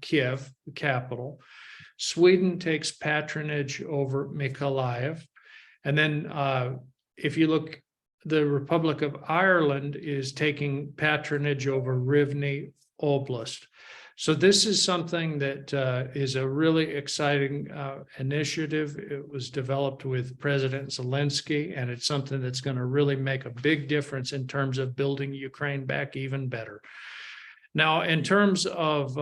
Kiev, the capital. Sweden takes patronage over Mykolaiv. And then if you look, the Republic of Ireland is taking patronage over Rivne Oblast. So this is something that is a really exciting initiative. It was developed with President Zelensky, and it's something that's going to really make a big difference in terms of building Ukraine back even better. Now, in terms of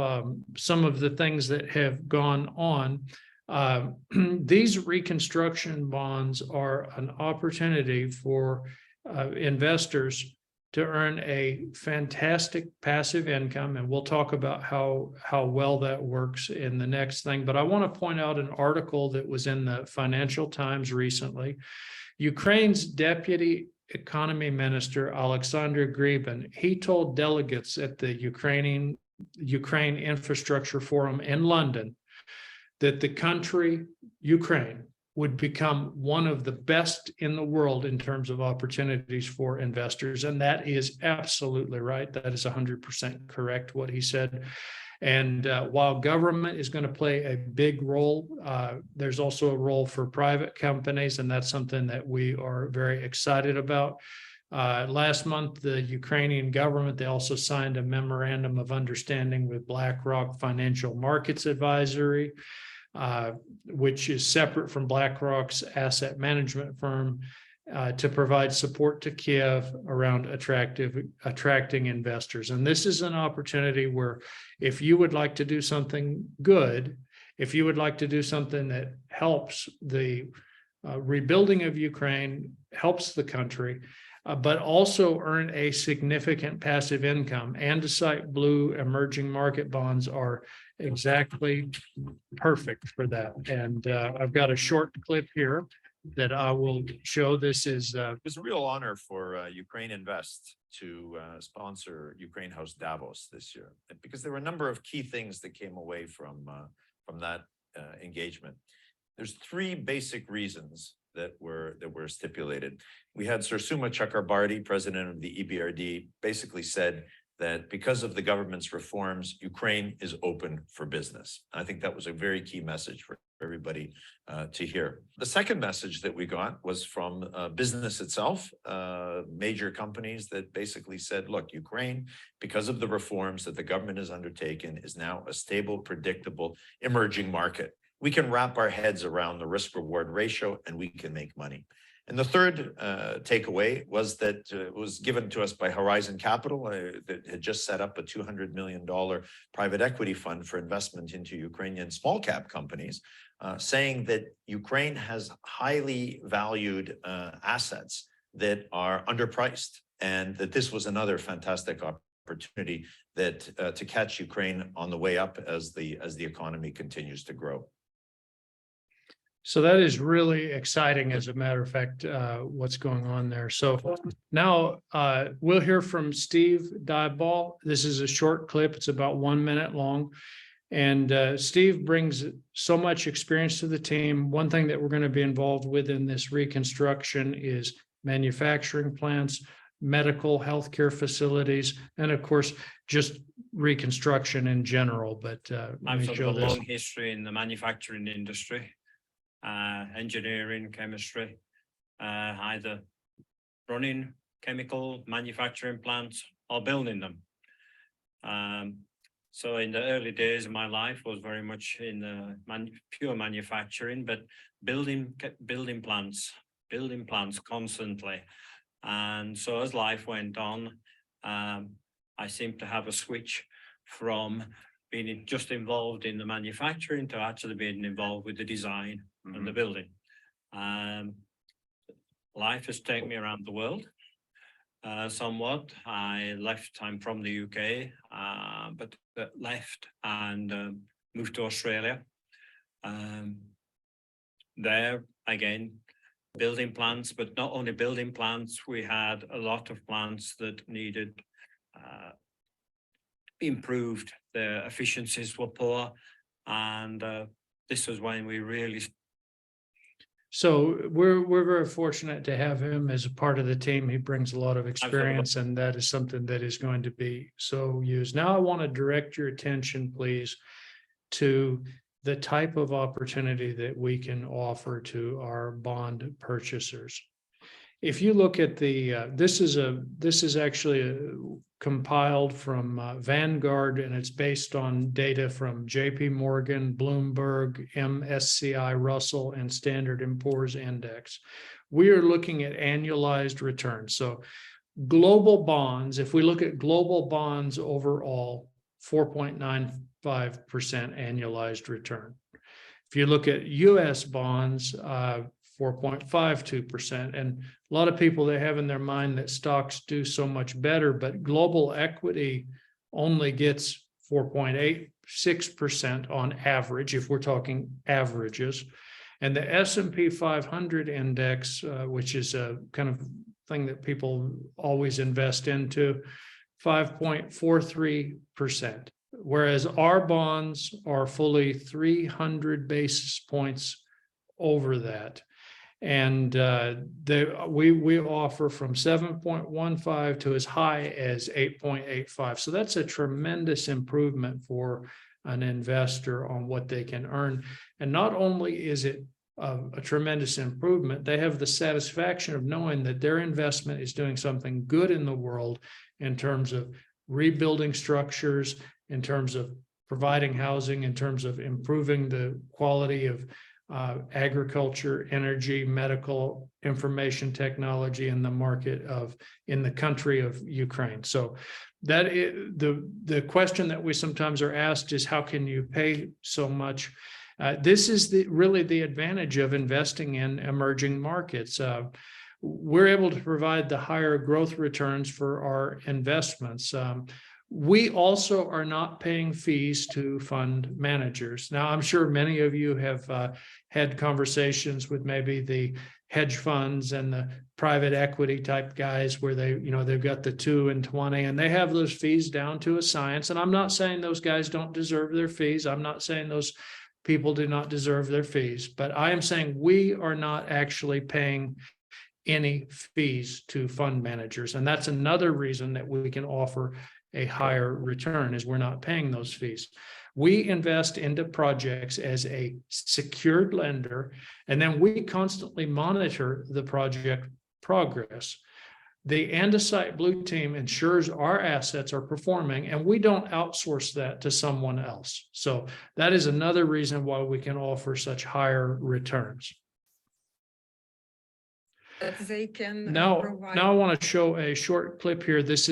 some of the things that have gone on, these reconstruction bonds are an opportunity for investors to earn a fantastic passive income, and we'll talk about how well that works in the next thing. But I want to point out an article that was in the Financial Times recently. Ukraine's Deputy Economy Minister, Alexander Grybin, he told delegates at the Ukraine Infrastructure Forum in London that the country, Ukraine, would become one of the best in the world in terms of opportunities for investors. And that is absolutely right. That is 100% correct, what he said. And while government is going to play a big role, there's also a role for private companies, and that's something that we are very excited about. Last month, the Ukrainian government, they also signed a memorandum of understanding with BlackRock Financial Markets Advisory, which is separate from BlackRock's asset management firm, to provide support to Kiev around attracting investors. And this is an opportunity where if you would like to do something good, if you would like to do something that helps the rebuilding of Ukraine, helps the country, but also earn a significant passive income, Andesite Blue emerging market bonds are exactly perfect for that. And I've got a short clip here that I will show. This is it was a real honor for Ukraine Invest to sponsor Ukraine House Davos this year, because there were a number of key things that came away from that engagement. There's three basic reasons that were stipulated. We had Sir Suma Chakrabarty, president of the EBRD, basically said that because of the government's reforms, Ukraine is open for business. I think that was a very key message for everybody to hear. The second message that we got was from business itself, major companies that basically said, look, Ukraine, because of the reforms that the government has undertaken, is now a stable, predictable, emerging market. We can wrap our heads around the risk-reward ratio and we can make money. And the third takeaway was that it was given to us by Horizon Capital that had just set up a $200 million private equity fund for investment into Ukrainian small cap companies, saying that Ukraine has highly valued assets that are underpriced, and that this was another fantastic opportunity that to catch Ukraine on the way up as the economy continues to grow. So that is really exciting, as a matter of fact, what's going on there. So now we'll hear from Steve Dieball. This is a short clip. It's about 1 minute long. And Steve brings so much experience to the team. One thing that we're going to be involved with in this reconstruction is manufacturing plants, medical healthcare facilities, and of course, just reconstruction in general. But let me show a this. long history in the manufacturing industry. Engineering, chemistry, either running chemical manufacturing plants or building them. So in the early days of my life was very much in the pure manufacturing, but building plants constantly. And so as life went on, I seemed to have a switch from being just involved in the manufacturing to actually being involved with the design and the building. Life has taken me around the world somewhat. I'm from the UK, but left and moved to Australia. There, again, building plants, but not only building plants, we had a lot of plants that needed improved. Their efficiencies were poor, and this was when we really. So we're very fortunate to have him as a part of the team. He brings a lot of experience, and that is something that is going to be so used. Now I want to direct your attention, please, to the type of opportunity that we can offer to our bond purchasers. If you look at the, this is actually compiled from Vanguard, and it's based on data from JP Morgan, Bloomberg, MSCI Russell, and Standard & Poor's Index. We are looking at annualized returns. So global bonds, if we look at global bonds overall, 4.95% annualized return. If you look at US bonds, 4.52%. And a lot of people, they have in their mind that stocks do so much better, but global equity only gets 4.86% on average, if we're talking averages. And the S&P 500 index, which is a kind of thing that people always invest into, 5.43%. Whereas our bonds are fully 300 basis points over that. And we offer from 7.15 to as high as 8.85. So that's a tremendous improvement for an investor on what they can earn. And not only is it a tremendous improvement, they have the satisfaction of knowing that their investment is doing something good in the world in terms of rebuilding structures, in terms of providing housing, in terms of improving the quality of agriculture, energy, medical, information technology in the market in the country of Ukraine. So that is, the question that we sometimes are asked is, how can you pay so much? This is really the advantage of investing in emerging markets. We're able to provide the higher growth returns for our investments. We also are not paying fees to fund managers. Now, I'm sure many of you have had conversations with maybe the hedge funds and the private equity type guys where they've got the 2 and 20 and they have those fees down to a science. And I'm not saying those guys don't deserve their fees. I'm not saying those people do not deserve their fees, but I am saying we are not actually paying any fees to fund managers. And that's another reason that we can offer a higher return, is we're not paying those fees. We invest into projects as a secured lender, and then we constantly monitor the project progress. The Andesite Blue team ensures our assets are performing, and we don't outsource that to someone else. So that is another reason why we can offer such higher returns. That they can Now provide. I want to show a short clip here. This is